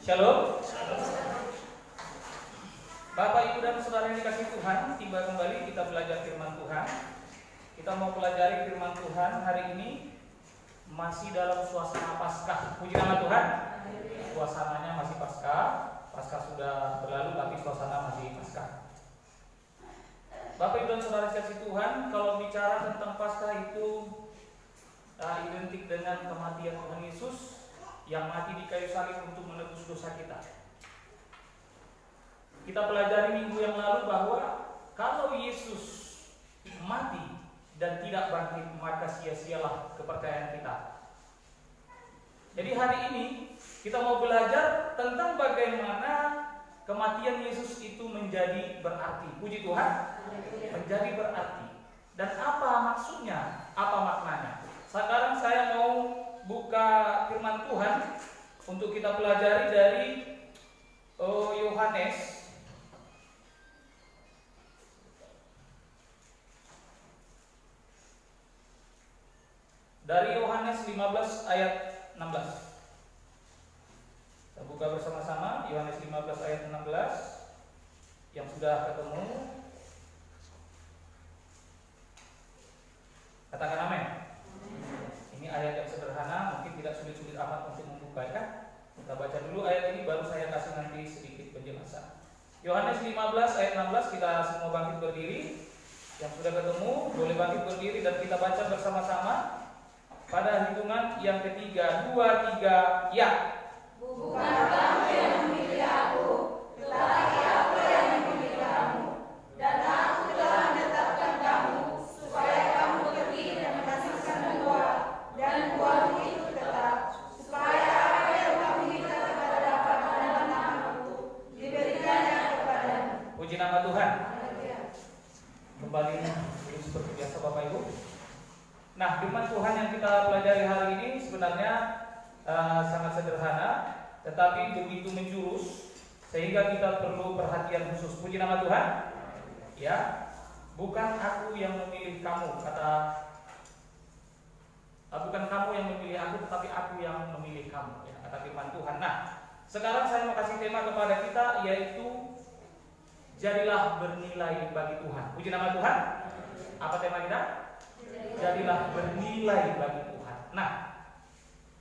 Shalom. Bapak, Ibu, dan Saudara yang dikasihi Tuhan, tiba kembali kita belajar firman Tuhan. Kita mau pelajari firman Tuhan hari ini masih dalam suasana Paskah. Puji nama Tuhan. Suasananya masih Paskah. Paskah sudah berlalu tapi suasana masih Paskah. Bapak, Ibu, dan Saudara dikasihi Tuhan, kalau bicara tentang Paskah itu identik dengan kematian Tuhan Yesus yang mati di kayu salib untuk menebus dosa kita. Kita pelajari minggu yang lalu bahwa kalau Yesus mati dan tidak bangkit, maka sia-sialah kepercayaan kita. Jadi hari ini kita mau belajar tentang bagaimana kematian Yesus itu menjadi berarti. Puji Tuhan, menjadi berarti. Dan apa maksudnya, apa maknanya. Sekarang saya mau buka firman Tuhan untuk kita pelajari dari Yohanes. Dari Yohanes 15 ayat 16. Kita buka bersama-sama Yohanes 15 ayat 16. Yang sudah ketemu katakan amin. Ini ayat yang sederhana, mungkin tidak sulit-sulit amat untuk membuka ya. Kita baca dulu ayat ini, baru saya kasih nanti sedikit penjelasan. Yohanes 15 ayat 16, kita semua bangkit berdiri. Yang sudah ketemu boleh bangkit berdiri dan kita baca bersama-sama. Pada hitungan yang ketiga, 2, 3, ya. Bukan kamu yang memilih aku, tetapi aku yang memilih kamu. Dan aku telah menetapkan kamu, supaya kamu pergi dan menghasilkan buah, dan buahmu itu tetap, supaya apa yang kamu minta kepada Bapa dalam namaku, diberikannya kepadamu. Puji nama Tuhan. Kembali seperti biasa Bapak Ibu. Nah, firman Tuhan yang kita pelajari hari ini sebenarnya sangat sederhana, tetapi begitu menjurus sehingga kita perlu perhatian khusus. Puji nama Tuhan. Ya, bukan aku yang memilih kamu, bukan kamu yang memilih aku, tetapi aku yang memilih kamu, ya, kata firman Tuhan. Nah, sekarang saya mau kasih tema kepada kita, yaitu jadilah bernilai bagi Tuhan. Puji nama Tuhan. Apa tema kita? Jadilah bernilai bagi Tuhan. Nah,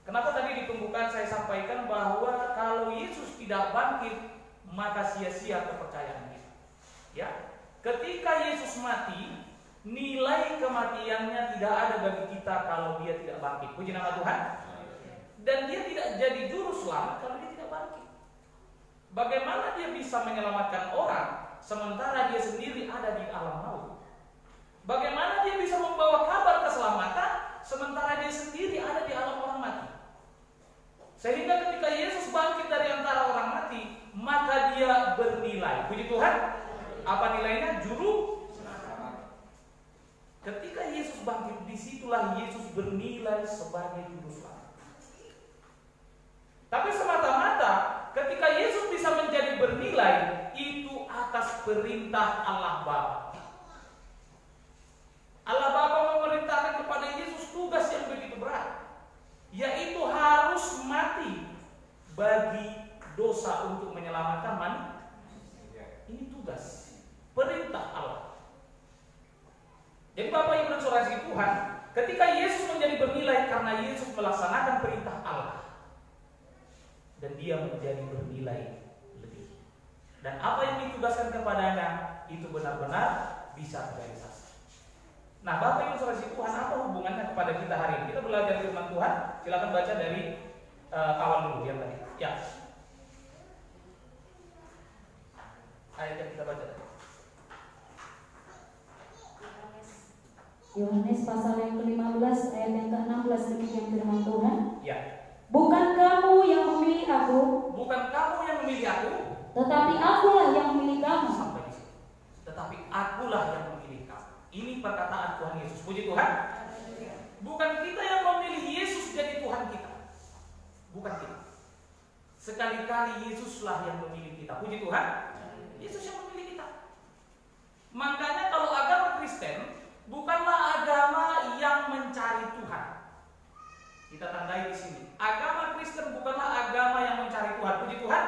kenapa tadi di pembukaan saya sampaikan bahwa kalau Yesus tidak bangkit, maka sia-sia kepercayaan kita. Ya, ketika Yesus mati, nilai kematiannya tidak ada bagi kita kalau dia tidak bangkit. Puji nama Tuhan. Dan dia tidak jadi juru selamat kalau dia tidak bangkit. Bagaimana dia bisa menyelamatkan orang sementara dia sendiri ada di alam maut? Bagaimana dia bisa membawa kabar keselamatan sementara dia sendiri ada di alam orang mati? Sehingga ketika Yesus bangkit dari antara orang mati, maka dia bernilai. Puji Tuhan. Apa nilainya? Juru selamat. Ketika Yesus bangkit, disitulah Yesus bernilai sebagai juru selamat. Tapi semata-mata ketika Yesus bisa menjadi bernilai, itu atas perintah Allah Bapa. Allah Bapa memerintahkan kepada Yesus tugas yang begitu berat, yaitu harus mati bagi dosa untuk menyelamatkan manusia. Ini tugas, perintah Allah. Jadi Bapak, Ibu, dan Saudara Tuhan, ketika Yesus menjadi bernilai karena Yesus melaksanakan perintah Allah, dan dia menjadi bernilai lebih. Dan apa yang ditugaskan kepadanya itu benar-benar bisa terrealisasi. Nah, Bapak, Ibu, Saudara Tuhan, apa hubungannya kepada kita hari ini? Kita belajar firman Tuhan. Silakan baca dari awal dulu yang tadi. Ya. Ayat yang kita baca tadi. Yohanes pasal yang ke-15 ayat yang ke-16, demikian firman Tuhan. Ya. Bukan kamu yang memilih aku, bukan kamu yang memilih aku, tetapi akulah yang memilih kamu. Sampai di sini. Tetapi akulah yang memilih kamu. Ini perkataan Tuhan Yesus. Puji Tuhan. Bukan kita yang memilih Yesus jadi Tuhan kita. Bukan kita. Sekali-kali Yesuslah yang memilih kita. Puji Tuhan. Yesus yang memilih kita. Makanya kalau agama Kristen bukanlah agama yang mencari Tuhan. Kita tandai di sini. Agama Kristen bukanlah agama yang mencari Tuhan. Puji Tuhan.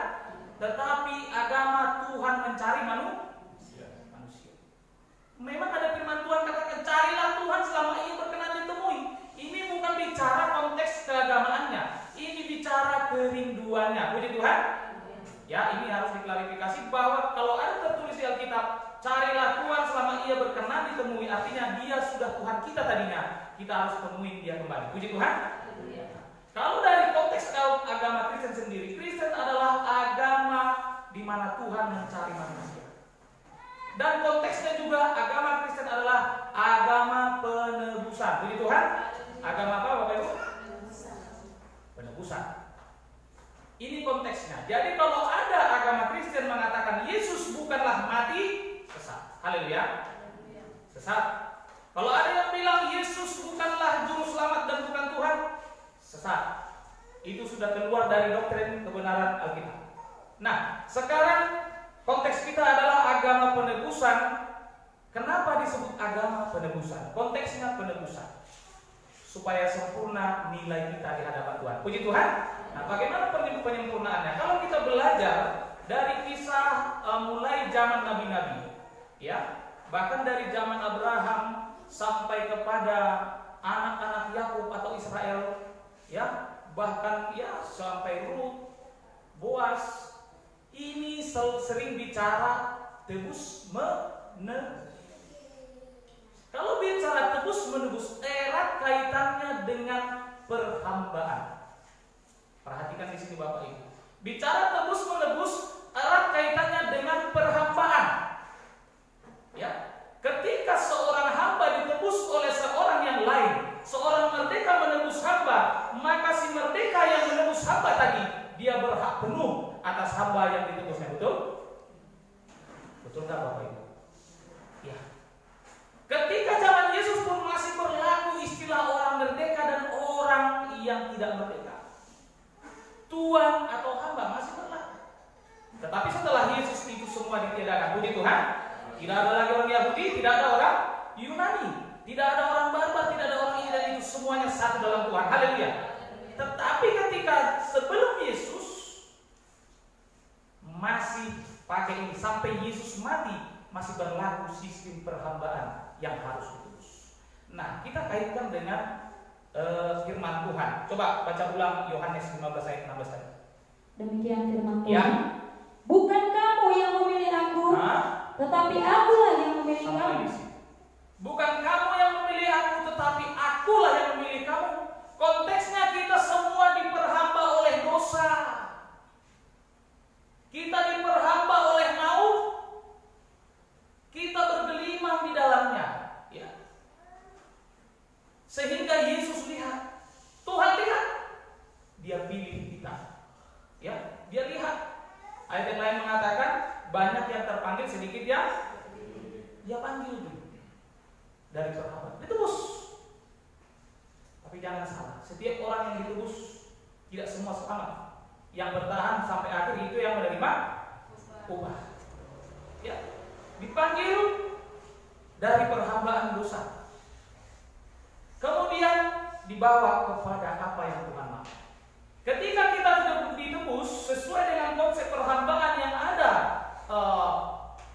ditemui, artinya dia sudah Tuhan kita tadinya. Kita harus temuin dia kembali. Puji Tuhan. Kalau dari konteks agama Kristen sendiri, Kristen adalah agama di mana Tuhan mencari manusia. Dan konteksnya juga agama Kristen adalah agama penebusan. Puji Tuhan. Agama apa Bapak Ibu? Penebusan. Ini konteksnya. Jadi kalau ada agama Kristen mengatakan Yesus bukanlah mati, sesat. Haleluya. Sesat. Kalau ada yang bilang Yesus bukanlah juru selamat dan bukan Tuhan, sesat. Itu sudah keluar dari doktrin kebenaran Alkitab. Nah, sekarang konteks kita adalah agama penebusan. Kenapa disebut agama penebusan? Konteksnya penebusan, supaya sempurna nilai kita di hadapan Tuhan. Puji Tuhan. Nah, bagaimana penyempurnaannya? Kalau kita belajar dari kisah mulai zaman nabi-nabi, ya, bahkan dari zaman Abraham sampai kepada anak-anak Yakub atau Israel, ya, bahkan ya sampai Rut, Boas, ini sering bicara tebus menebus. Kalau bicara tebus menebus, erat kaitannya dengan perhambaan. Perhatikan di sini Bapak Ibu. Bicara tebus menebus, erat kaitannya dengan perhambaan. Ya, ketika seorang hamba ditebus oleh seorang yang lain, seorang merdeka menebus hamba, maka si merdeka yang menebus hamba tadi, dia berhak penuh atas hamba yang ditebusnya. Betul? Betul nggak Bapak Ibu? Ya. Ketika zaman Yesus pun masih berlaku istilah orang merdeka dan orang yang tidak merdeka. Tuan atau hamba masih berlaku. Tetapi setelah Yesus itu semua ditiadakan, puji Tuhan, tidak ada lagi orang Yahudi, tidak ada orang Yunani, tidak ada orang barbar, tidak ada orang Israel, itu semuanya satu dalam Tuhan. Haleluya. Tetapi ketika sebelum Yesus masih pakai ini, sampai Yesus mati masih berlaku sistem perhambaan yang harus ditebus. Nah, kita kaitkan dengan firman Tuhan. Coba baca ulang Yohanes 15 ayat 16 tadi. Demikian firman Tuhan. Ya. Bukan kamu yang memilih aku, tetapi akulah yang memilih kamu. Bukan kamu yang memilih aku, tetapi akulah yang memilih kamu. Konteksnya kita semua diperhamba oleh dosa. Kita diperhamba oleh maut. Kita bergelimang di dalamnya, ya. Sehingga Yesus lihat, Tuhan lihat, dia pilih kita, ya, dia lihat. Ayat yang lain mengatakan banyak yang terpanggil, sedikit yang dia panggil dulu dari perhamba, ditebus. Tapi jangan salah, setiap orang yang ditebus tidak semua selamat. Yang bertahan sampai akhir itu yang menerima upah, ya. Dipanggil dari perhambaan dosa, kemudian dibawa kepada apa yang Tuhan mau. Ketika kita ditebus sesuai dengan konsep perhambaan yang ada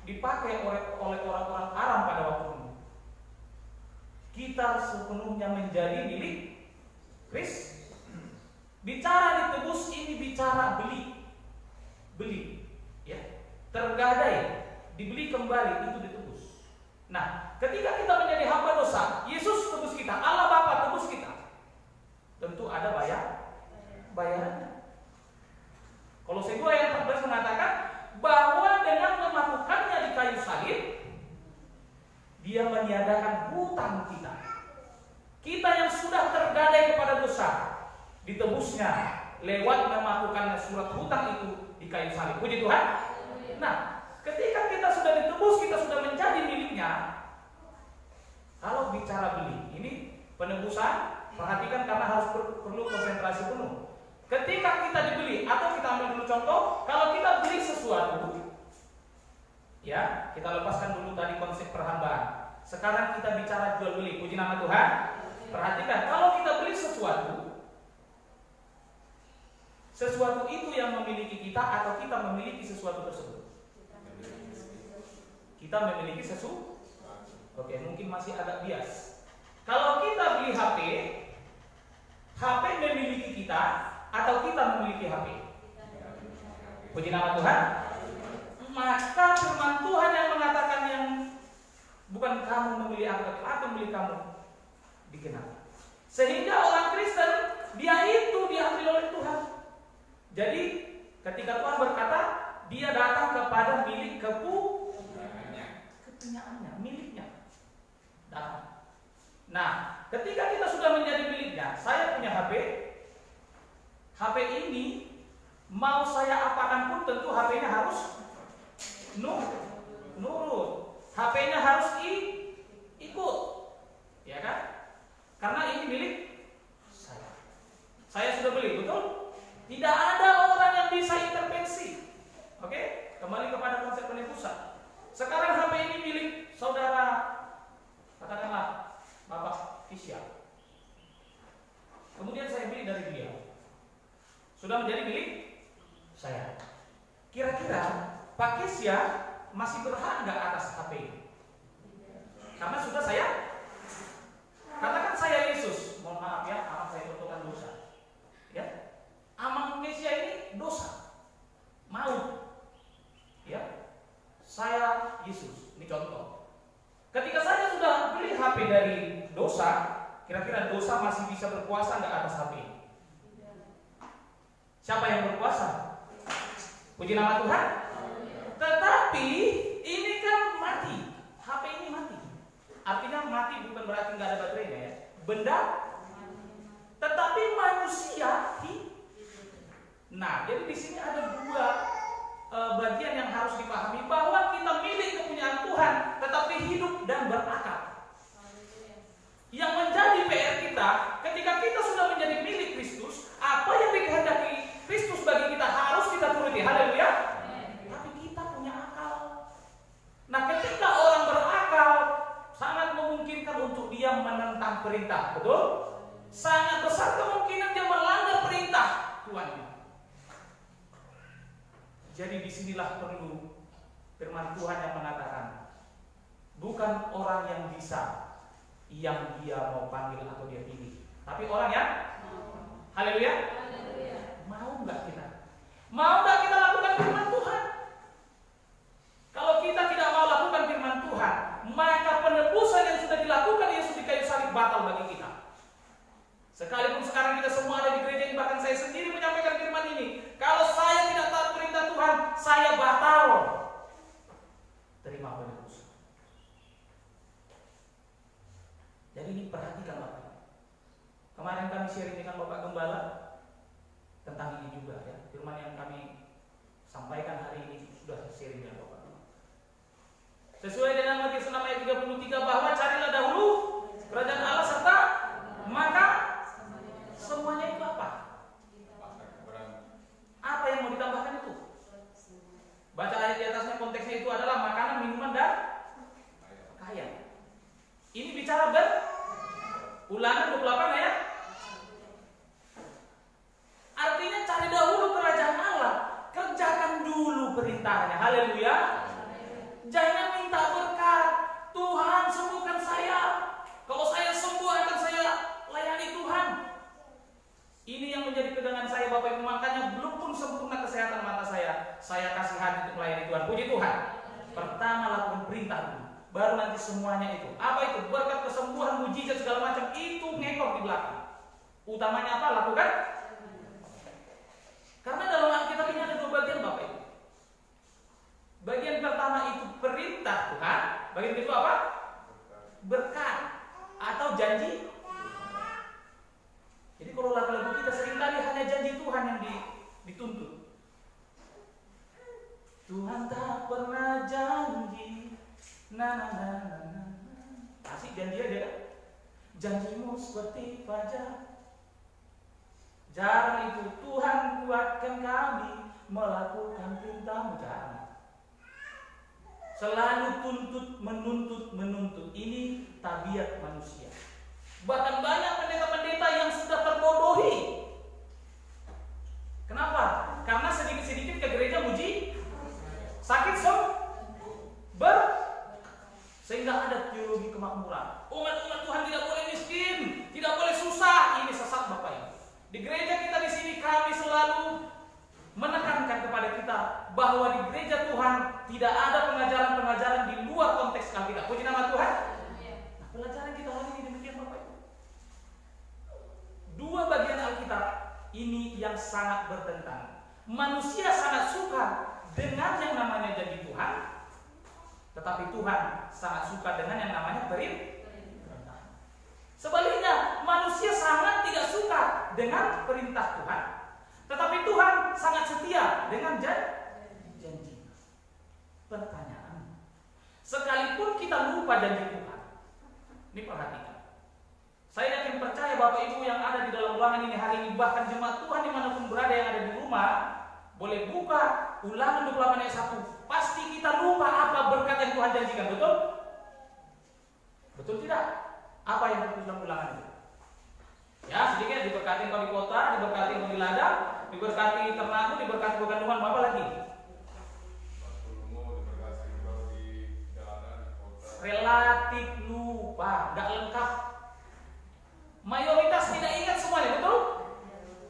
dipakai oleh orang-orang Aram pada waktu itu, kita sepenuhnya menjadi milik Kristus. Bicara ditebus ini bicara beli, ya, tergadai, dibeli kembali, itu ditebus. Nah, ketika kita menjadi hamba dosa, Yesus tebus kita, Allah Bapa tebus kita. Tentu ada bayarannya. Kolose 2 ayat 14 mengatakan bahwa dengan mematikannya di kayu salib, dia meniadakan hutang kita. Kita yang sudah tergadai kepada dosa, ditebusnya lewat mematikannya surat hutang itu di kayu salib. Puji Tuhan. Nah, ketika kita sudah ditebus, kita sudah menjadi miliknya. Kalau bicara beli, ini penebusan, perhatikan karena harus perlu konsentrasi penuh. Ketika kita dibeli, atau kita ambil dulu contoh, kalau kita beli sesuatu, ya, kita lepaskan dulu tadi konsep perhambaan. Sekarang kita bicara jual beli, puji nama Tuhan. Perhatikan, kalau kita beli sesuatu itu yang memiliki kita atau kita memiliki sesuatu tersebut? Kita memiliki sesuatu. Oke, mungkin masih agak bias. Kalau kita beli HP memiliki kita atau kita memiliki HP? Puji nama Tuhan. Maka firman Tuhan yang mengatakan yang Bukan kamu memilih aku, tapi aku memilih kamu. Digenapi. Sehingga orang Kristen dia itu diambil oleh Tuhan. Jadi ketika Tuhan berkata, dia datang kepada milik kepunyaannya, miliknya. Datang. Nah, ketika kita sudah menjadi miliknya, saya punya HP. HP ini mau saya apakan pun tentu HP-nya harus nurut. HP-nya harus ikut. Ya kan? Karena ini milik saya. Saya sudah beli, betul? Tidak ada orang yang bisa intervensi. Oke? Kembali kepada konsep penebusan. Sekarang HP ini milik saudara, katakanlah Bapak Kisya. Kemudian saya beli dari dia. Sudah menjadi milik saya. Kira-kira Pak Kisya masih berhak nggak atas HP ini? Karena sudah saya katakan saya Yesus. Mohon maaf ya, anak saya bertokan dosa. Ya, Amang Kisya ini dosa, maut. Ya, saya Yesus. Ini contoh. Ketika saya sudah beli HP dari dosa, kira-kira dosa masih bisa berkuasa nggak atas HP ini? Siapa yang berkuasa? Puji nama Tuhan. Tetapi ini kan mati. HP ini mati. Artinya mati bukan berarti nggak ada baterainya ya. Benda. Tetapi manusia Nah, jadi di sini ada dua bagian yang harus dipahami, bahwa kita milik kepunyaan Tuhan, tetapi hidup dan berakal. Yang menjadi PR kita, ketika kita sudah menjadi milik Kristus, apa yang dikehendaki Kristus bagi kita harus kita turuti. Haleluya. Tapi kita punya akal. Nah, ketika orang berakal, sangat memungkinkan untuk dia menentang perintah. Betul? Sangat besar kemungkinan dia melanggar perintah Tuhan. Jadi disinilah perlu firman Tuhan yang mengatakan, bukan orang yang bisa yang dia mau panggil atau dia pilih, tapi orang yang haleluya. Mau nggak kita? Mau nggak kita lakukan firman Tuhan? Kalau kita tidak mau lakukan firman Tuhan, maka penebusan yang sudah dilakukan Yesus di kayu salib batal bagi kita. Sekalipun sekarang kita semua ada di gereja ini, bahkan saya sendiri menyampaikan firman ini, kalau saya tidak taat perintah Tuhan, saya batal terima penebusan. Jadi ini perhatikan Bapak. Kemarin kami sharing dengan Bapak Gembala tentang ini juga ya. Firman yang kami sampaikan hari ini sudah sharing dengan Bapak. Sesuai dengan Matius 6 ayat 33, bahwa carilah dahulu kerajaan Allah serta maka semuanya itu apa? Apa yang mau ditambahkan itu? Baca ayat di atasnya, konteksnya itu adalah makanan, minuman, dan pakaian. Ini bicara Ulangan 28 ayat. Artinya cari dahulu kerajaan Allah, kerjakan dulu perintahnya. Haleluya. Jangan minta berkat. Tuhan sembuhkan saya. Kalau saya sembuh akan saya layani Tuhan. Ini yang menjadi pegangan saya Bapak Ibu. Makanya belum pun sempurna kesehatan mata saya kasih hati untuk melayani Tuhan. Puji Tuhan. Pertama lakukan perintah dulu, baru nanti semuanya itu. Apa itu? Berkat, kesembuhan, mujizat segala macam itu ngekor di belakang. Utamanya apa? Lakukan. Karena dalam Alkitab ini ada dua bagian Bapak Ibu. Bagian pertama itu perintah Tuhan. Bagian kedua apa? Berkat atau janji. Jadi kalau lagu-lagu kita seringkali hanya janji Tuhan yang dituntut. Tuhan tak pernah janji, asik janji aja. Janjimu seperti fajar. Jarang itu Tuhan kuatkan kami melakukan perintah-Mu. Jarang. Selalu menuntut. Ini tabiat manusia. Bahkan banyak pendeta-pendeta yang sudah terbodohi. Kenapa? Karena sedikit-sedikit ke gereja muji, sakit sehingga ada teologi kemakmuran. Umat-umat Tuhan tidak boleh miskin, tidak boleh susah. Ini sesat Bapak Ibu. Di gereja kita di sini kami selalu menekankan kepada kepada kita bahwa di gereja Tuhan tidak ada pengajaran-pengajaran di luar konteks Alkitab. Puji nama Tuhan. Nah, pelajaran kita hari ini demikian Bapak Ibu. Dua bagian Alkitab ini yang sangat bertentangan. Manusia sangat suka dengan yang namanya janji Tuhan, tetapi Tuhan sangat suka dengan yang namanya perintah. Sebaliknya, manusia sangat tidak suka dengan perintah Tuhan, tetapi Tuhan sangat setia dengan janji. Pertanyaan, sekalipun kita lupa janji Tuhan, ini perhatikan. Saya yakin percaya Bapak Ibu yang ada di dalam ruangan ini hari ini, bahkan jemaat Tuhan dimanapun berada yang ada di rumah, boleh buka Ulangan 28 ayat 1. Pasti kita lupa apa berkat yang Tuhan janjikan, betul? Betul tidak? Apa yang tertulis dalam Ulangan itu? Ya, sedikit diberkati kau di kota, diberkati kau di ladang, diberkati ternakmu, diberkati bukan Tuhan, apa lagi? Relatif lupa, nggak lengkap. Mayoritas tidak ingat semuanya, betul?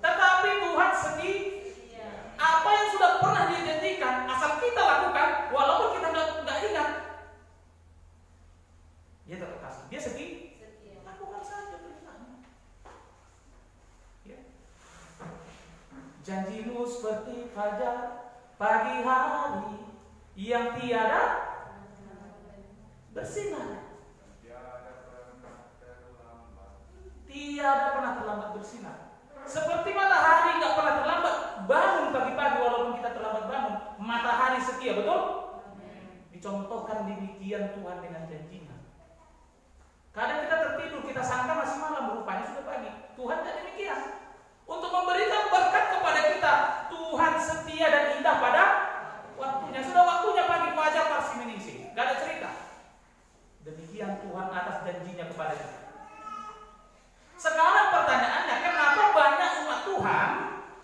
Tetapi Tuhan sedih. Apa yang sudah pernah Dia janjikan, asal kita lakukan, walaupun kita nggak ingat, Dia tetap kasih. Dia sedih. Lakukan saja perintahnya. Ya. Janjimu seperti fajar pagi hari yang tiada bersinar. Tiada pernah terlambat bersinar. Seperti matahari nggak pernah terlambat bangun pagi-pagi walaupun kita terlambat bangun. Matahari setia, betul? Dicontohkan demikian Tuhan dengan janjinya. Kadang kita tertidur, kita sangka masih malam, rupanya sudah pagi. Tuhan tidak demikian. Untuk memberikan berkat kepada kita, Tuhan setia dan indah pada waktunya. Sudah waktunya pagi fajar pasti meningsih. Gak ada cerita. Demikian Tuhan atas janjinya kepada kita. Sekarang pertanyaannya, kenapa banyak umat Tuhan,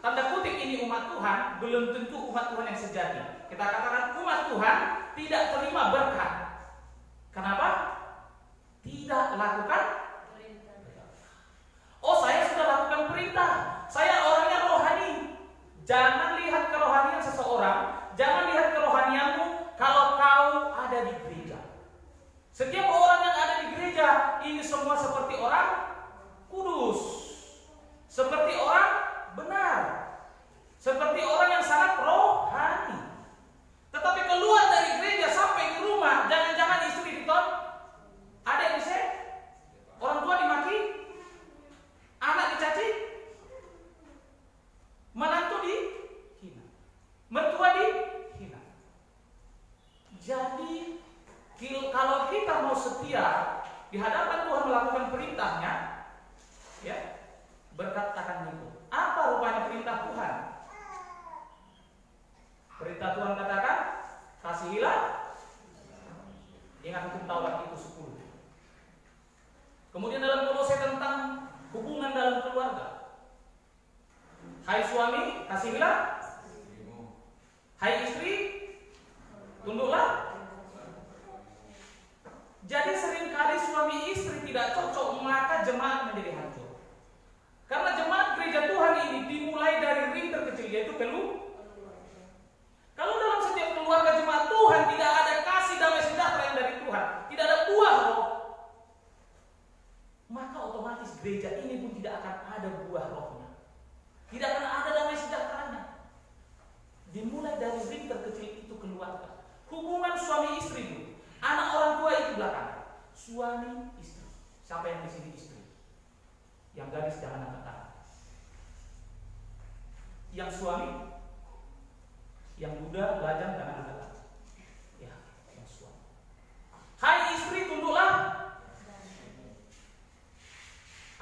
tanda kutip ini umat Tuhan, belum tentu umat Tuhan yang sejati. Kita katakan umat Tuhan tidak terima berkat. Kenapa? Tidak lakukan perintah. Oh, saya sudah lakukan perintah. Saya orangnya rohani. Jangan lihat kerohanian seseorang, jangan lihat kerohanianmu kalau kau ada di gereja. Setiap orang yang ada di gereja ini semua seperti orang kudus, seperti orang benar, seperti orang yang sangat rohani. Tetapi keluar dari gereja sampai di rumah, jangan-jangan istri ditolak, adik disek, orang tua dimaki, anak dicaci, menantu dihina, mertua dihina. Jadi kalau kita mau setia di hadapan Tuhan melakukan perintahnya, ya, berkat akan mengikut. Apa rupanya perintah Tuhan? Perintah Tuhan katakan, kasihilah. Ingat hukum Taurat itu 10. Kemudian dalam Kolose tentang hubungan dalam keluarga. Hai suami, kasihilah. Hai istri, tunduklah. Jadi seringkali suami istri tidak cocok, maka jemaat menjadi hancur. Karena jemaat gereja Tuhan ini dimulai dari ring terkecil, yaitu keluarga. Kalau dalam setiap keluarga jemaat Tuhan tidak ada kasih damai sejahtera yang dari Tuhan, tidak ada buah roh, maka otomatis gereja ini pun tidak akan ada buah rohnya, tidak akan ada damai sejahteranya. Dimulai dari ring terkecil itu keluarga. Hubungan suami istri dulu. Anak orang tua itu belakang. Suami istri. Siapa yang di sini istri? Yang gadis jangan angkat tangan. Yang suami, yang muda, lajang jangan angkat tangan. Ya, yang suami. Hai istri, tunduklah.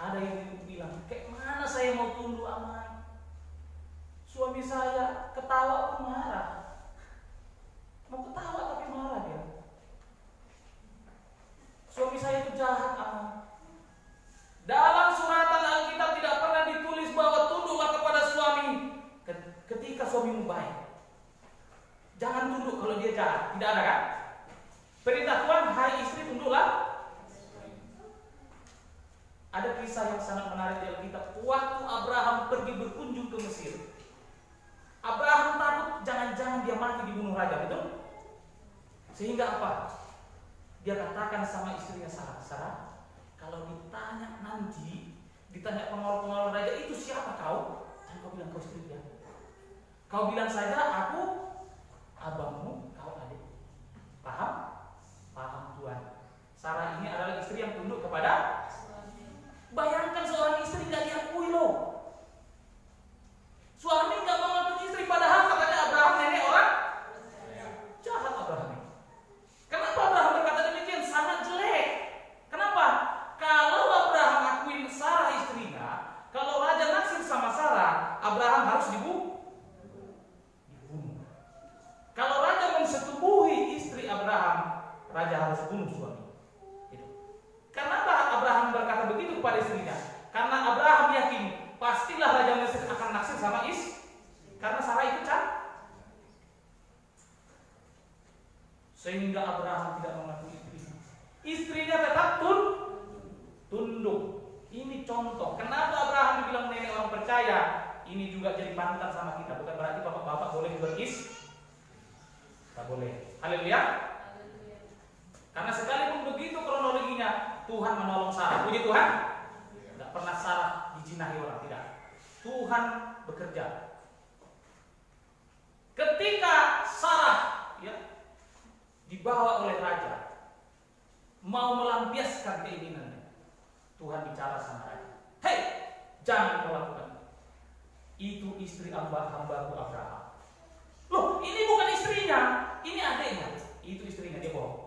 Ada yang bilang, kayak mana saya mau tunduk aman? Suami saya ketawa pun marah. Mau ketawa tapi marah dia. Suami saya itu jahat aman. Dalam suratan Alkitab tidak pernah ditulis bahwa tunduklah kepada suami ketika suamimu baik. Jangan tunduk kalau dia jahat. Tidak ada kan? Perintah Tuhan, hai istri tunduklah. Ada kisah yang sangat menarik di Alkitab. Waktu Abraham pergi berkunjung ke Mesir, Abraham takut jangan jangan dia mati dibunuh raja, betul? Sehingga apa? Dia katakan sama istrinya Sarah, kalau ditanya nanti, ditanya pengawal-pengawal raja, itu siapa kau? Dan kau bilang kau istri dia. Kau bilang saja aku abangmu, kau adik. Paham? Paham Tuhan. Sarah ini adalah istri yang tunduk kepada. Bayangkan seorang istri gak diakui loh. Suami gak mengakui istri, padahal katanya Abraham nenek orang jahat. Abraham ini. Kenapa Abraham berkata demikian? Sangat jelek. Kenapa? Kalau Abraham akuin Sarah istrinya, kalau raja naksir sama Sarah, Abraham harus dibunuh. Kalau raja mensetubuhi istri Abraham, raja harus bunuh suami. Kenapa Abraham berkata begitu kepada istrinya? Karena Abraham yakin pastilah Raja Mesir akan naksir sama karena Sarah itu cantik. Sehingga Abraham tidak mengakui istrinya. Istrinya tetap tunduk. Ini contoh. Kenapa Abraham dibilang nenek orang percaya? Ini juga jadi panutan sama kita. Bukan berarti bapak-bapak boleh juga tak boleh. Haleluya. Karena sekalipun begitu kronologinya, Tuhan menolong Sarah. Puji Tuhan. Tidak pernah Sarah dijinahi orang, tidak. Tuhan bekerja. Ketika Sarah dibawa oleh raja, mau melampiaskan keinginannya, Tuhan bicara sama raja. Hei, jangan kau lakukan. Itu istri hamba-hambaku Abraham. Loh, ini bukan istrinya, ini adiknya. Itu istrinya, dia bohong.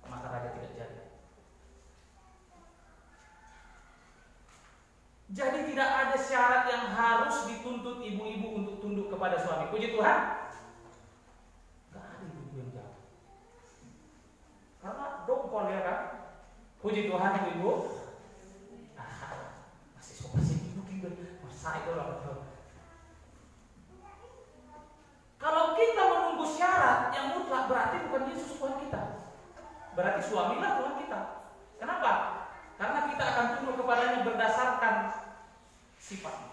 Maka raja tidak jadi. Jadi tidak ada syarat yang harus dituntut ibu-ibu untuk tunduk kepada suami. Puji Tuhan. Gak ada ibu-ibu yang jauh. Karena dongkol ya kan. Puji Tuhan ibu-ibu. Masih sopan sih ibu-ibu. Masa itu lah betul. Kalau kita menunggu syarat yang mutlak, berarti bukan Yesus Tuhan kita. Berarti suamilah Tuhan kita. Kenapa? Karena kita akan tunduk kepadanya berdasarkan sifatnya.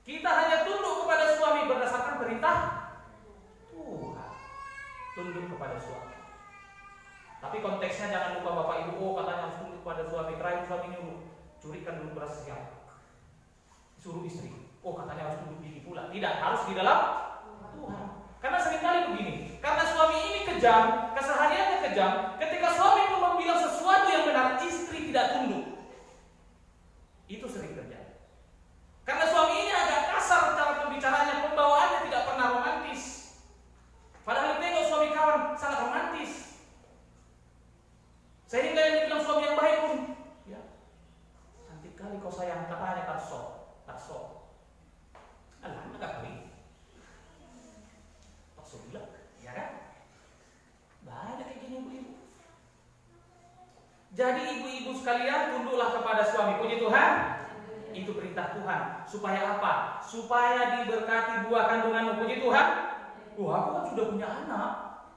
Kita hanya tunduk kepada suami berdasarkan perintah Tuhan. Tunduk kepada suami. Tapi konteksnya jangan lupa Bapak Ibu, katanya harus tunduk kepada suami. Terakhir suami nyuruh, curikan dulu beras siang. Suruh istri, katanya harus tunduk diri pula. Tidak, harus di dalam Tuhan. Karena seringkali begini, karena suami ini kejam, kesehariannya kejam, ketika suami pun bilang sesuatu yang benar, istri tidak tunduk. Itu sering terjadi. Karena suami ini agak kasar cara pembicaraannya, pembawaannya tidak pernah romantis. Padahal tengok suami kawan sangat romantis. Sehingga yang dibilang suami yang baik pun, ya, cantik kali kau sayang, katanya tarso. Alah, agak kali. Ya kan? Banyak kayak gini ibu-ibu. Jadi ibu-ibu sekalian, tunduklah kepada suami. Puji Tuhan. Itu perintah Tuhan. Supaya apa? Supaya diberkati buah kandunganmu. Puji Tuhan. Aku kan sudah punya anak.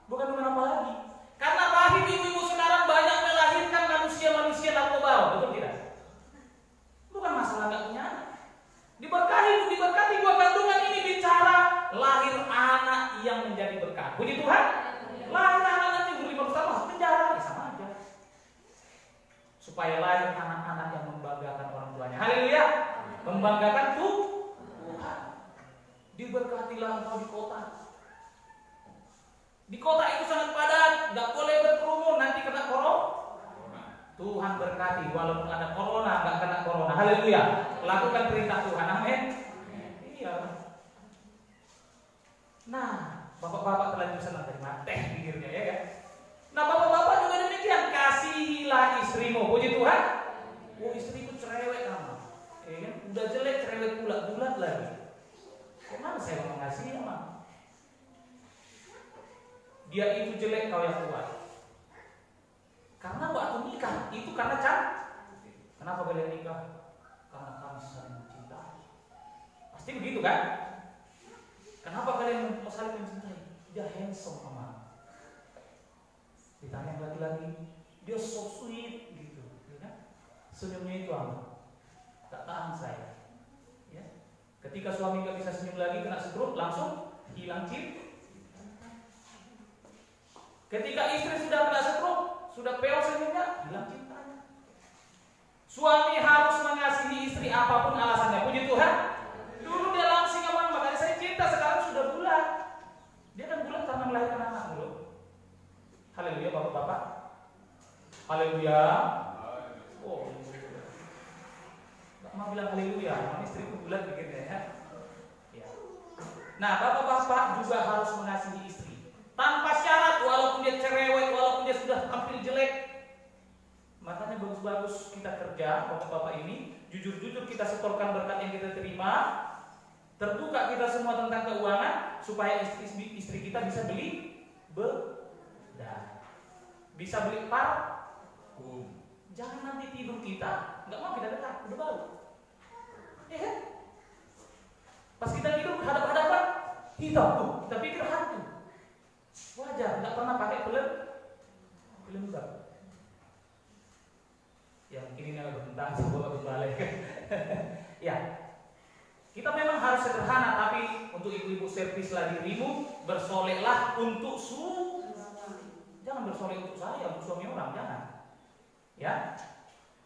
Bukan kandungan apa lagi? Karena rahim ibu-ibu sekarang banyak melahirkan manusia-manusia narkoba. Betul tidak? Bukan masalah nggak punya anak. Diberkati buah kandungan ini bicara lahir anak yang menjadi berkat. Puji Tuhan. Lahir anak nanti umur 5 tahun masuk penjara, sama aja. Supaya lahir anak-anak yang membanggakan orang tuanya. Haleluya. Membanggakan Tuhan. Diberkatilah engkau di kota. Di kota itu sangat padat, nggak boleh berkerumun, nanti kena corona. Tuhan berkati, walaupun ada corona, nggak kena corona. Haleluya. Lakukan perintah Tuhan. Amin. Iya. Nah, bapak-bapak telah senang terima teh pikirnya ya kan. Nah, bapak-bapak juga demikian, kasihilah istrimu. Puji Tuhan. Istriku cerewet kamu. Ya kan? Udah jelek cerewet pula, bulat lagi. Kemana saya mau mengasihi emang? Dia itu jelek, kau yang kuat. Karena waktu nikah itu karena cantik. Kenapa kalian nikah? Karena kami saling mencintai. Pasti begitu kan? Kenapa kalian saling mencintai? Dia handsome sama. Ditanya lagi-lagi, dia so sweet gitu, ya kan? Senyumnya itu apa? Tak tahan saya. Ya. Ketika suami nggak bisa senyum lagi, kena stroke, langsung hilang cinta. Ketika istri sudah kena stroke, sudah peot senyumnya, hilang cintanya. Suami harus mengasihi istri apapun alasannya. Puji Tuhan. Dulu dia langsing apa, makanya saya cinta, sekarang sudah bulat. Dia kan bulat karena melahirkan anak dulu. Haleluya bapak-bapak. Haleluya. Oh, mau bilang haleluya, memang istriku bulat begitu ya. Ya. Nah, bapak-bapak juga harus mengasihi istri tanpa syarat, walaupun dia cerewet, walaupun dia sudah tampil jelek. Makanya bagus-bagus kita kerja, bapak-bapak ini, jujur-jujur kita setorkan berkat yang kita terima, terbuka kita semua tentang keuangan, supaya istri kita bisa beli bedah, bisa beli parfum. Jangan nanti tidur kita nggak mau kita dekat, udah bau. Ya kan? Pas kita tidur hadap-hadapan hitam tuh, kita pikir hantu. Wajar, nggak pernah pakai pelembab. Ya mungkin ini agak bertentang sebuah berbalik. Ya, kita memang harus sederhana, tapi untuk ibu-ibu servis lagi dirimu, bersoleklah untuk jangan bersolek untuk saya, untuk suami orang, jangan. Ya.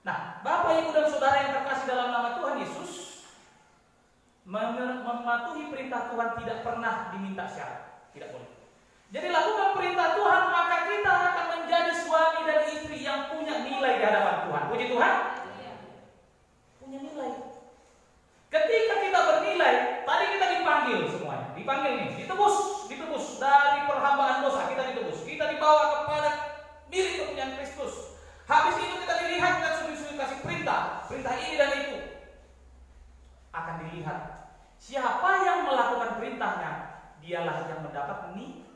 Nah, Bapak, Ibu dan Saudara yang terkasih dalam nama Tuhan Yesus, mematuhi perintah Tuhan tidak pernah diminta syarat, tidak boleh. Jadi lakukan perintah Tuhan, maka kita akan menjadi suami dan istri yang punya nilai di hadapan Tuhan. Puji Tuhan. Punya nilai. Ketika kita bernilai, tadi kita dipanggil semuanya, dipanggil nih, ditebus dari perhambaan dosa, kita ditebus, kita dibawa kepada milik kepunyaan Kristus. Habis itu kita dilihat, kita suruh kasih perintah ini dan itu. Akan dilihat siapa yang melakukan perintahnya, dialah yang mendapat nilai.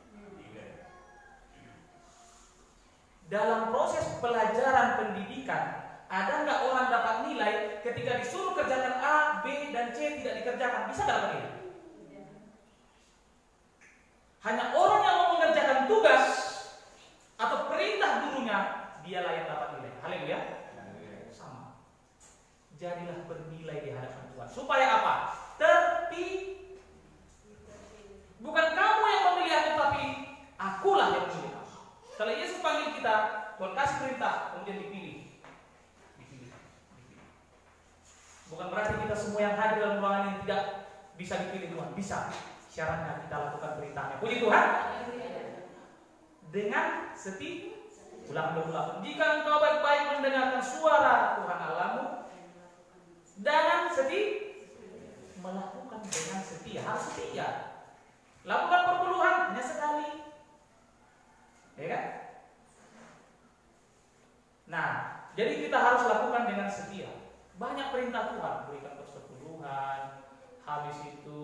Dalam proses pelajaran pendidikan, ada nggak orang dapat nilai ketika disuruh kerjakan A, B, dan C tidak dikerjakan? Bisa nggak dapat nilai? Hanya orang yang mau mengerjakan tugas atau perintah gurunya, dialah yang dapat nilai. Haleluya. Sama. Jadilah bernilai di hadapan Tuhan. Supaya apa? Bukan kamu yang memilih aku, tapi akulah yang memilih kamu. Kalau Yesus panggil kita, Tuhan kasih perintah, kemudian dipilih. Bukan berarti kita semua yang hadir dalam ruangan ini tidak bisa dipilih Tuhan. Bisa. Syaratnya kita lakukan perintahnya. Puji Tuhan. Dengan setia. Ulang. Jika engkau baik-baik mendengarkan suara Tuhan Allahmu, dengan setia, melakukan dengan setia, harus setia. Lakukan perpuluhan hanya sekali, ya kan? Nah, jadi kita harus lakukan dengan setia. Banyak perintah Tuhan, berikan persepuluhan, habis itu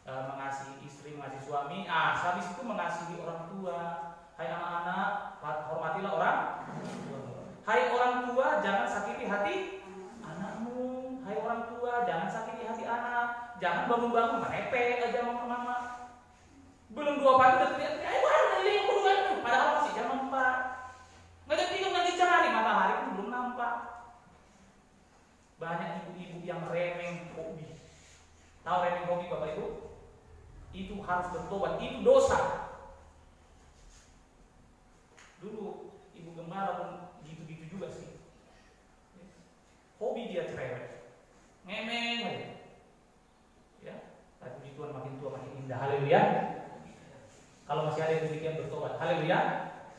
mengasihi istri, mengasihi suami, habis itu mengasihi orang tua. Hai anak-anak, hormatilah orang tua. Hai orang tua, jangan sakiti hati anakmu. Hai orang tua, jangan sakiti hati anak. Jangan bangun-bangun merepek aja mama. Belum 2 pagi udah teriak-teriak, ayo ini yang kedua. Padahal masih jam 4. Nggak bingung nanti cari, matahari pun belum nampak. Banyak ibu-ibu yang remeng hobi. Tahu remeng hobi Bapak Ibu? Itu harus bertobat, itu dosa. Dulu ibu gembala pun gitu-gitu juga sih. Hobi dia cerewet, ngemeng aja. Ya, tapi Tuhan makin tua makin indah. Haleluya. Kalau masih ada yang demikian bertobat, haleluya.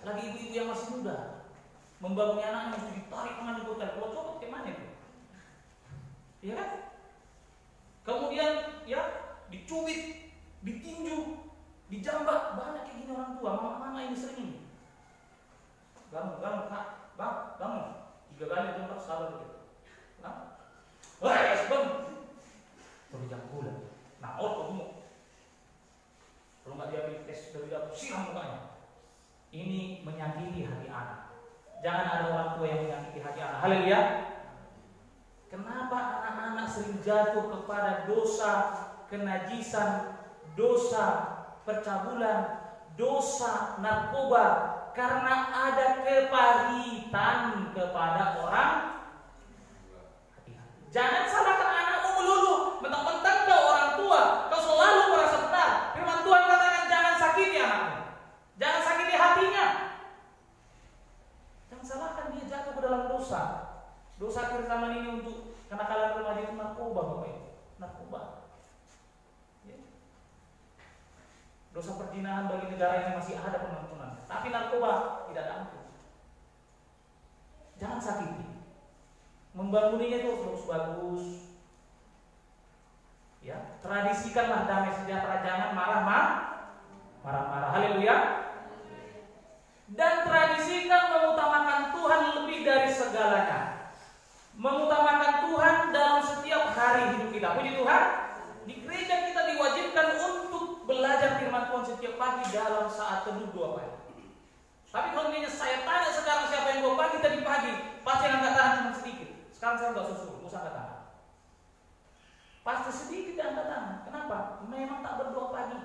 Lagi ibu-ibu yang masih muda, membangun anaknya mesti ditarik tangan di hotel. Kalau coba gimana itu? Ya kan? Kemudian ya dicubit, ditinju, dijambak, banyak kayak gini orang tua. Mama ini sering ini. Bangun, Kak. Bangun. 3 kali jam salah begitu. Nah. Wah, bangun. Baru jam bulan. Nah, kamu. Kalau nggak diambil tes dari dapur, siram mukanya. Ini menyakiti hati anak. Jangan ada orang tua yang menyakiti hati anak. Haleluya. Kenapa anak-anak sering jatuh kepada dosa kenajisan, dosa percabulan, dosa narkoba? Karena ada kepahitan kepada orang. Hati-hati. Jangan salahkan anakmu melulu. dosa. Dosa akhir zaman ini untuk kenakalan remaja itu narkoba, Bapak Ibu. Narkoba. Ya. Dosa perzinahan bagi negara ini masih ada penampungan, tapi narkoba tidak ada ampun. Jangan sakiti. Membangunnya itu bagus-bagus. Ya, tradisikanlah damai sejahtera, jangan marah-marah. Haleluya. Dan tradisikan mengutamakan Tuhan lebih dari segalanya. Mengutamakan Tuhan dalam setiap hari hidup kita. Puji Tuhan. Di gereja kita diwajibkan untuk belajar firman Tuhan setiap pagi dalam saat teduh 2 pagi. Tapi kalau misalnya saya tanya sekarang siapa yang 2 pagi tadi pagi, pasti yang angkat tangan cuma sedikit. Sekarang saya nggak susul, nggak usah angkat tangan. Pasti sedikit yang angkat tangan. Kenapa? Memang tak berdoa pagi.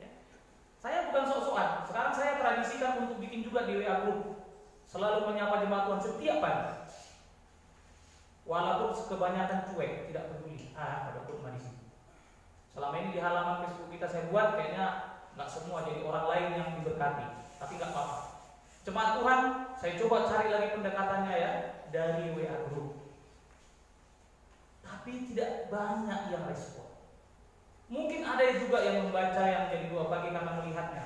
Ya. Saya bukan sok-sokan. Sekarang saya tradisikan untuk bikin juga di WA group. Selalu menyapa jemaat Tuhan setiap pagi. Walaupun kebanyakan cuek, tidak peduli. Ada kurma di sini. Selama ini di halaman Facebook kita saya buat kayaknya nggak semua jadi orang lain yang diberkati. Tapi nggak apa-apa. Jemaat Tuhan, saya coba cari lagi pendekatannya ya dari WA group. Tapi tidak banyak yang respon. Mungkin ada juga yang membaca yang jadi 2 pagi karena melihatnya.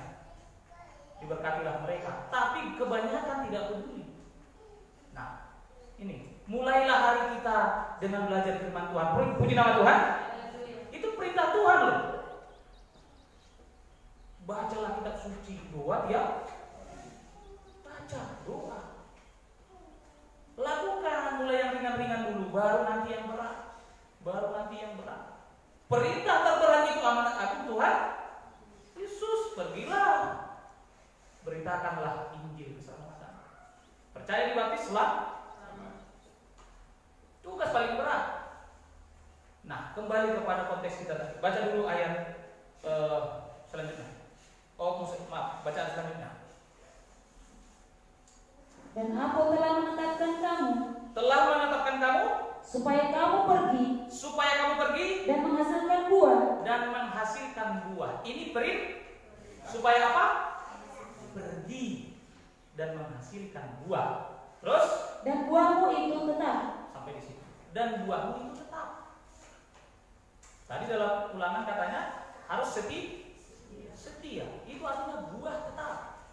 Diberkatilah mereka. Tapi kebanyakan tidak peduli. Nah, ini mulailah hari kita dengan belajar firman Tuhan. Puji nama Tuhan. Itu perintah Tuhan loh. Bacalah kitab suci, doa ya. Baca, doa. Lakukan mulai yang ringan-ringan dulu, baru nanti yang berat. Perintah terberat itu amanat agung Tuhan Yesus. Pergilah, beritakanlah Injil keselamatan. Percaya dibaptis tugas paling berat. Nah, kembali kepada konteks kita tadi. Baca dulu ayat selanjutnya. Bacaan selanjutnya. Dan aku telah menetapkan kamu supaya kamu pergi dan menghasilkan buah. Ini supaya apa? Pergi dan menghasilkan buah. Terus? Dan buahmu itu tetap. Sampai di situ. Dan buahmu itu tetap. Tadi dalam Ulangan katanya harus setia. Itu artinya buah tetap.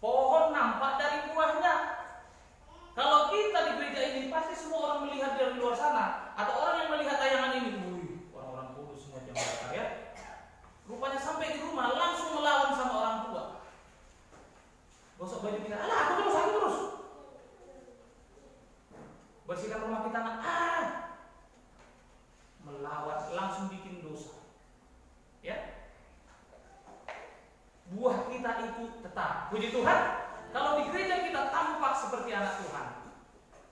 Pohon nampak dari buahnya. Kalau kita di gereja ini pasti semua orang melihat dari luar sana, atau orang yang melihat tayangan ini, orang-orang kudus semua yang bakar ya. Rupanya sampai di rumah langsung melawan sama orang tua. Gosok baju kita, aku terus. Bersihkan rumah kita, melawan, langsung bikin dosa. Ya. Buah kita itu tetap. Puji Tuhan. Kalau di gereja kita tampak seperti anak Tuhan,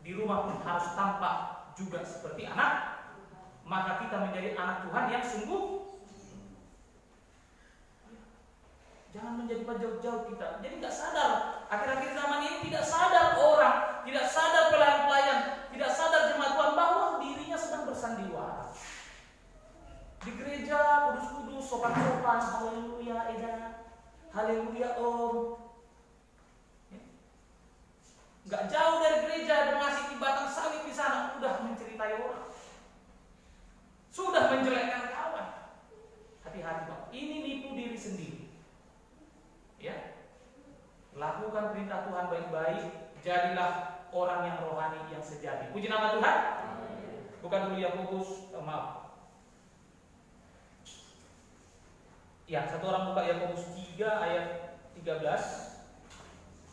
di rumah pun harus tampak juga seperti anak. Maka kita menjadi anak Tuhan yang sungguh. Jangan menjadi jauh-jauh kita. Jadi tidak sadar. Akhir-akhir zaman ini tidak sadar orang, tidak sadar pelayan-pelayan, tidak sadar jemaat Tuhan bahwa dirinya sedang bersandiwara. Di gereja kudus-kudus, sopan-sopan, haleluya, haleluya om. Gak jauh dari gereja dan masih di batang sawit di sana sudah menceritai orang, sudah menjelekkan kawan. Hati-hati Pak, ini nipu diri sendiri. Ya, lakukan perintah Tuhan baik-baik, jadilah orang yang rohani yang sejati. Puji nama Tuhan. Bukan dulu Yakobus, Ya, satu orang buka Yakobus 3 ayat 13.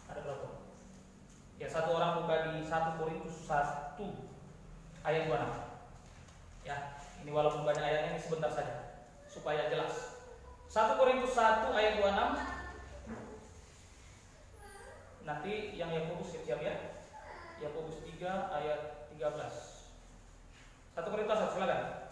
Ada berapa? Ya, satu orang buka di 1 Korintus 1 ayat 26. Ya, ini walaupun banyak ayatnya, ini sebentar saja supaya jelas. 1 Korintus 1 ayat 26. Nanti yang Yakobus siap ya. Yakobus 3 ayat 13. 1 Korintus 1, silakan.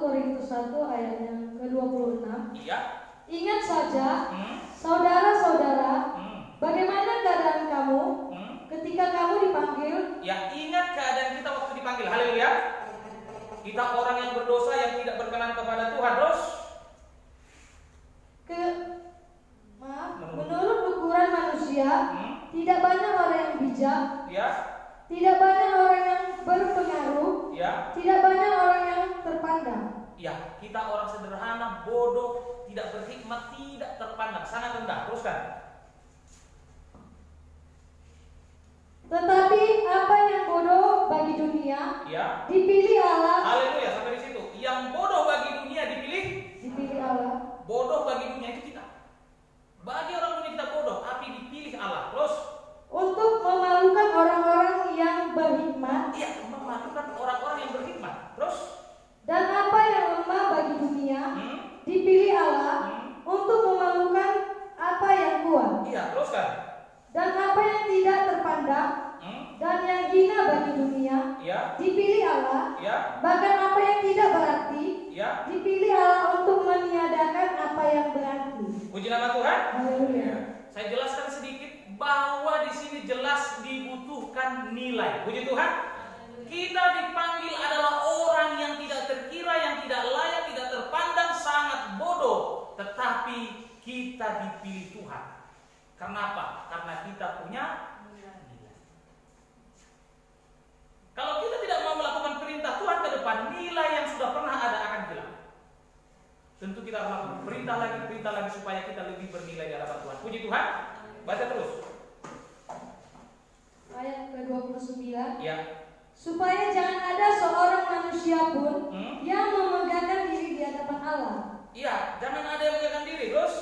Korintus 1 ayat yang ke-26. Iya. Ingat saja, saudara-saudara, bagaimana keadaan kamu ketika Kita orang yang berdosa yang tidak berkenan kepada Tuhan. Terus menurut ukuran manusia, tidak banyak orang yang bijak, ya, tidak banyak orang yang berpengaruh, ya, tidak banyak orang yang terpandang. ya, kita orang sederhana, bodoh, tidak berhikmat, tidak terpandang, sangat rendah. Teruskan. Tetapi apa yang bodoh bagi dunia, Ya. dipilih Allah. Haleluya, sampai di situ. Yang bodoh bagi dunia dipilih. Dipilih Allah. Bodoh bagi dunia itu kita. Bagi orang dunia kita bodoh, tapi dipilih Allah. Terus Untuk memalukan orang-orang yang berhikmat. iya, memalukan orang-orang yang berhikmat. Terus Dan apa yang lemah bagi dunia, dipilih Allah untuk memalukan apa yang kuat. iya, teruskan. Dan apa yang tidak terpandang dan yang hina bagi dunia, Ya, dipilih Allah. ya, Bahkan apa yang tidak berarti, ya. dipilih Allah untuk meniadakan apa yang berarti. Puji nama Tuhan. Haleluya. Saya jelaskan sedikit bahwa di sini jelas dibutuhkan nilai. Puji Tuhan. Kita dipanggil adalah orang yang tidak terkira, yang tidak layak, tidak terpandang, sangat bodoh. Tetapi kita dipilih Tuhan. Kenapa? Karena kita punya nilai. Kalau kita tidak mau melakukan perintah Tuhan ke depan, nilai yang sudah pernah ada akan hilang. Tentu kita harus melakukan perintah lagi supaya kita lebih bernilai di hadapan Tuhan. Puji Tuhan. Baca terus. Ayat ke-29. Ya. Supaya jangan ada seorang manusia pun yang memegahkan diri di hadapan Allah. Iya, jangan ada yang megahkan diri. Terus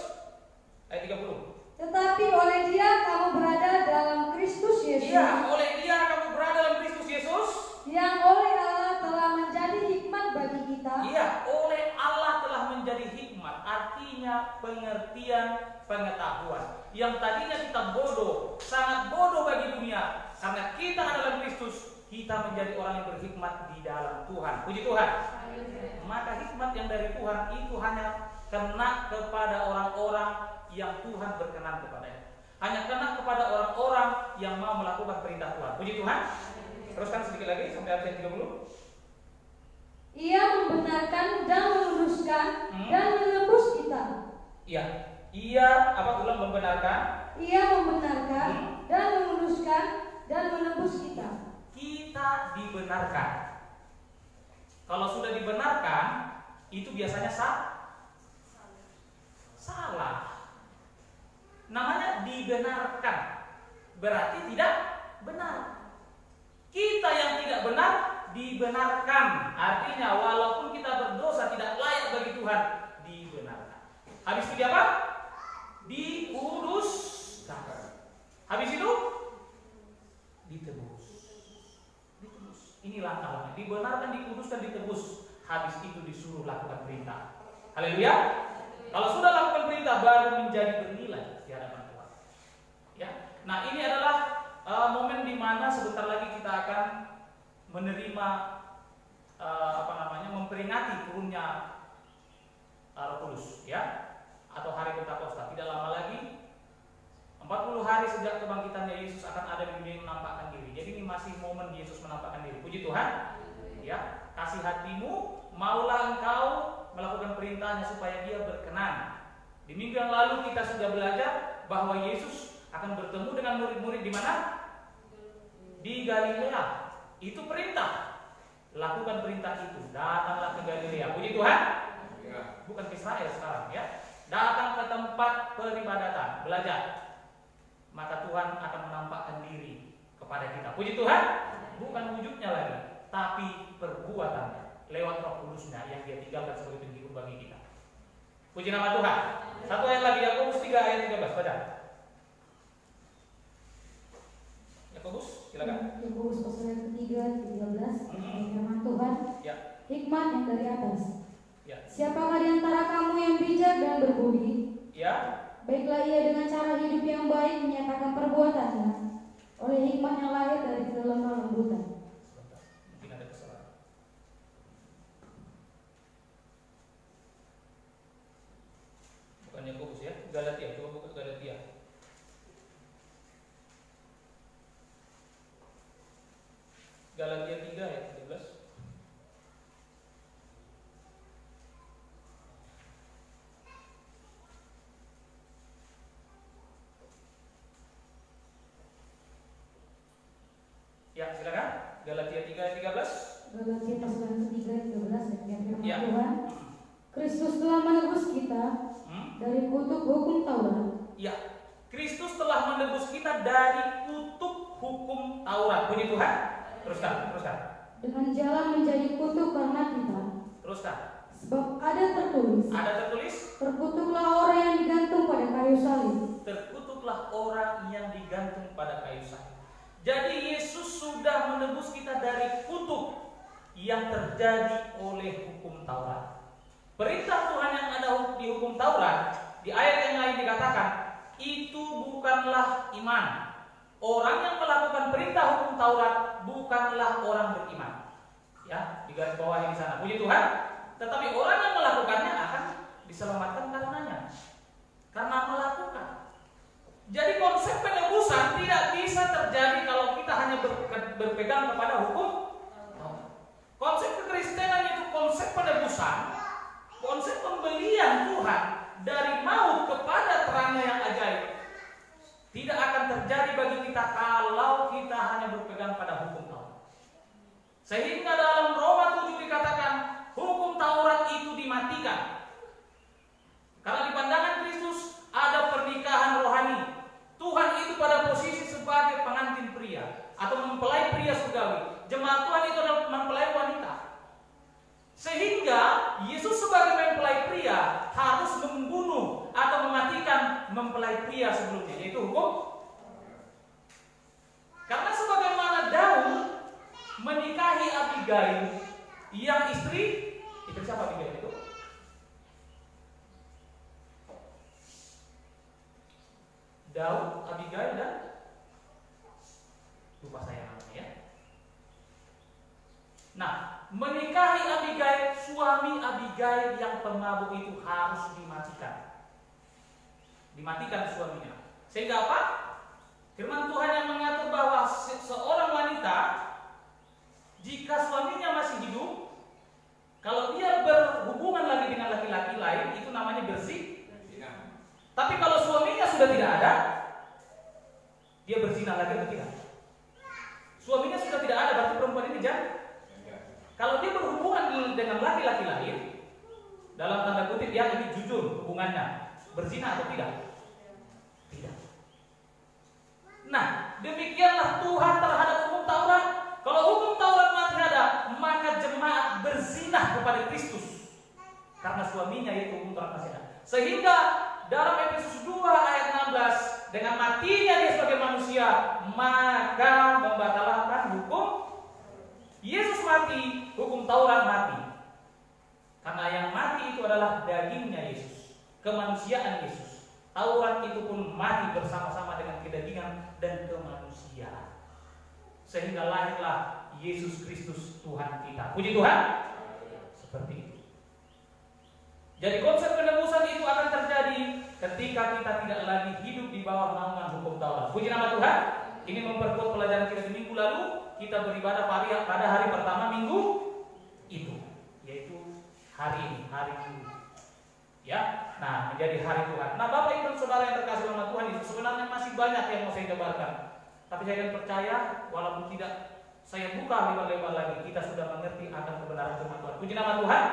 ayat 30. Tetapi oleh Dia kamu berada dalam Kristus Yesus. Iya, oleh Dia kamu berada dalam Kristus Yesus. Yang oleh Allah telah menjadi hikmat bagi kita. Iya, oleh Allah telah menjadi hikmat. Artinya pengertian, pengetahuan. Yang tadinya kita bodoh, sangat bodoh bagi dunia. Karena kita ada dalam Kristus, kita menjadi orang yang berhikmat di dalam Tuhan. Puji Tuhan. Maka hikmat yang dari Tuhan itu hanya kena kepada orang-orang yang Tuhan berkenan kepadanya. Hanya kena kepada orang-orang yang mau melakukan perintah Tuhan. Puji Tuhan. Teruskan sedikit lagi sampai ayat 30. Ia membenarkan dan meluruskan dan menebus kita. Iya. Ia apa ulang membenarkan? Ia membenarkan dan meluruskan dan menebus kita. Kita dibenarkan. Kalau sudah dibenarkan, itu biasanya salah. Namanya dibenarkan. Berarti tidak benar. Kita yang tidak benar dibenarkan. Artinya walaupun kita berdosa tidak layak bagi Tuhan, dibenarkan. Habis itu apa? Dikuduskan. Habis itu ditebus. Ini langkah-langkah. Dibenarkan, dikuduskan, ditebus. Habis itu disuruh lakukan perintah. Haleluya. Kalau sudah lakukan perintah baru menjadi bernilai di hadapan Tuhan. Ya. Nah, ini adalah momen di mana sebentar lagi kita akan menerima memperingati turunnya Roh Kudus, ya. Atau hari Pentakosta. Tidak lama lagi 40 hari sejak kebangkitannya Yesus akan ada di dunia menampakkan diri. Jadi ini masih momen Yesus menampakkan diri. Puji Tuhan. Ya, kasih hatimu, maulah engkau melakukan perintahnya supaya Dia berkenan. Di minggu yang lalu kita sudah belajar bahwa Yesus akan bertemu dengan murid-murid di mana? Di Galilea. Itu perintah. Lakukan perintah itu. Datanglah ke Galilea. Puji Tuhan. Bukan ke Israel sekarang, ya. Datang ke tempat peribadatan, belajar. Maka Tuhan akan menampakkan diri kepada kita. Puji Tuhan. Bukan wujudnya lagi, tapi perbuatannya lewat Roh Kudusnya yang Dia tinggalkan sebagai penghibur bagi kita. Puji nama Tuhan. Satu ayat lagi, Yakobus 3 ayat 13, baca. Yakobus, silakan. Yakobus pasal yang ketiga 13. Firman Tuhan. Ya. Hikmat yang dari atas. Ya. Siapakah di antara kamu yang bijak dan berbudi? Ya. Baiklah ia dengan cara hidup yang baik menyatakan perbuatannya oleh hikmat yang lahir dari kelemah lembutan. Sebentar, mungkin ada kesalahan. Bukan Yakobus, ya. Galatia, coba buka Galatia. Galatia 3 ayat 13. Ya, silakan. Galatia 3 ayat 13. Galatia pasal yang ketiga 13 dan firman Ya. Tuhan. Kristus telah menebus kita dari kutuk hukum Taurat. Ya, Kristus telah menebus kita dari kutuk hukum Taurat. Puji Tuhan. Teruskan. Dengan jalan menjadi kutuk karena kita. Teruskan. Sebab ada tertulis. Terkutuklah orang yang digantung pada kayu salib. Terkutuklah orang yang digantung pada kayu salib. Jadi Yesus sudah menebus kita dari kutuk yang terjadi oleh hukum Taurat. Perintah Tuhan yang ada di hukum Taurat, di ayat yang lain dikatakan, itu bukanlah iman. Orang yang melakukan perintah hukum Taurat bukanlah orang beriman. Ya, di garis bawah di sana. Puji Tuhan. Tetapi orang yang melakukannya akan diselamatkan karenanya. Karena melakukan. Jadi konsep penebusan tidak bisa terjadi kalau kita hanya berpegang kepada hukum. Konsep kekristenan itu konsep penebusan, konsep pembelian Tuhan dari maut kepada terangnya yang ajaib. Tidak akan terjadi bagi kita kalau kita hanya berpegang pada hukum Taurat. Sehingga dalam Roma 7 dikatakan hukum Taurat itu dimatikan. Karena di pandangan Kristus ada pernikahan rohani. Tuhan itu pada posisi sebagai pengantin pria atau mempelai pria surgawi. Jemaat Tuhan itu adalah mempelai wanita. Sehingga Yesus sebagai mempelai pria harus membunuh atau mematikan mempelai pria sebelumnya, yaitu hukum. Karena sebagaimana Daud menikahi Abigail yang istri siapa Abigail itu? Daud, Abigail dan lupa saya namanya ya. Nah, menikahi Abigail, suami Abigail yang pemabuk itu harus dimatikan. Dimatikan suaminya. Sehingga apa? Firman Tuhan yang mengatur bahwa seorang wanita jika suaminya masih hidup, kalau dia berhubungan lagi dengan laki-laki lain, itu namanya berzina. Tapi kalau suaminya sudah tidak ada, dia berzina lagi atau tidak? Suaminya sudah tidak ada, berarti perempuan ini jangan. Kalau dia berhubungan dengan laki-laki lain, dalam tanda kutip ya ini jujur hubungannya, berzina atau tidak? Tidak. Nah, demikianlah Tuhan terhadap hukum Taurat. Kalau hukum Taurat masih ada, maka jemaat berzinah kepada Kristus karena suaminya itu hukum Taurat masih ada. Sehingga dalam Efesus 2 ayat 16, dengan matinya dia sebagai manusia, maka membatalkan hukum. Yesus mati, hukum Taurat mati. Karena yang mati itu adalah dagingnya Yesus, kemanusiaan Yesus. Taurat itu pun mati bersama-sama dengan kedagingan dan kemanusiaan. Sehingga lahirlah Yesus Kristus Tuhan kita. Puji Tuhan. Seperti itu. Jadi konsep penebusan itu akan terjadi ketika kita tidak lagi hidup di bawah naungan hukum Taurat. Puji nama Tuhan. Ini memperkuat pelajaran kita di minggu lalu. Kita beribadah pada hari pertama minggu itu, yaitu hari ini, hari Minggu. Ya, nah menjadi hari Tuhan. Nah, Bapak Ibu dan Saudara yang terkasih dalam Tuhan, itu sebenarnya masih banyak yang mau saya jabarkan. Tapi saya akan percaya, walaupun tidak saya buka lebar-lebar lagi, kita sudah mengerti akan kebenaran firman Tuhan. Puji nama Tuhan.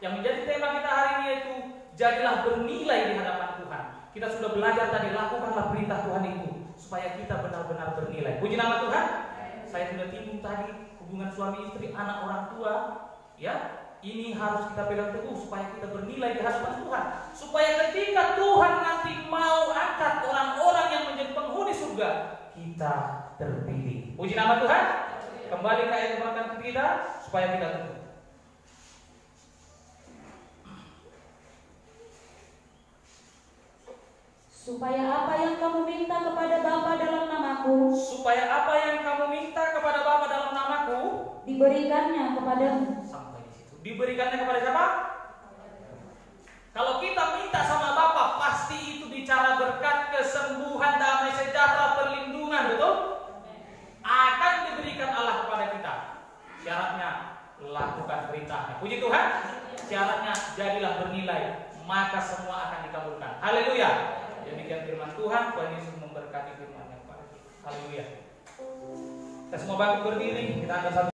Yang menjadi tema kita hari ini yaitu jadilah bernilai di hadapan Tuhan. Kita sudah belajar tadi, lakukanlah perintah Tuhan itu supaya kita benar-benar bernilai. Puji nama Tuhan. Saya sudah timbul tadi hubungan suami istri, anak orang tua, ya. Ini harus kita pegang teguh supaya kita bernilai di hadapan Tuhan. Supaya ketika Tuhan nanti mau angkat orang-orang yang menjadi penghuni surga, kita terpilih. Puji nama Tuhan. Kembali ke ayat yang kita supaya kita teguh. Supaya apa yang kamu minta kepada Bapa dalam namaku, supaya apa yang kamu minta kepada Bapa dalam namaku, diberikannya kepadamu. Sampai di situ. Diberikannya kepada siapa? Kalau kita minta sama Bapa, pasti itu bicara berkat, kesembuhan, damai sejahtera, perlindungan, betul? Akan diberikan Allah kepada kita. Syaratnya lakukan perintahnya. Puji Tuhan. Syaratnya jadilah bernilai, maka semua akan dikabulkan. Haleluya. Demikian firman Tuhan. Tuhan Yesus memberkati firman-Nya kepada kita. Haleluya. Kita semua bangkit berdiri, kita angkat satu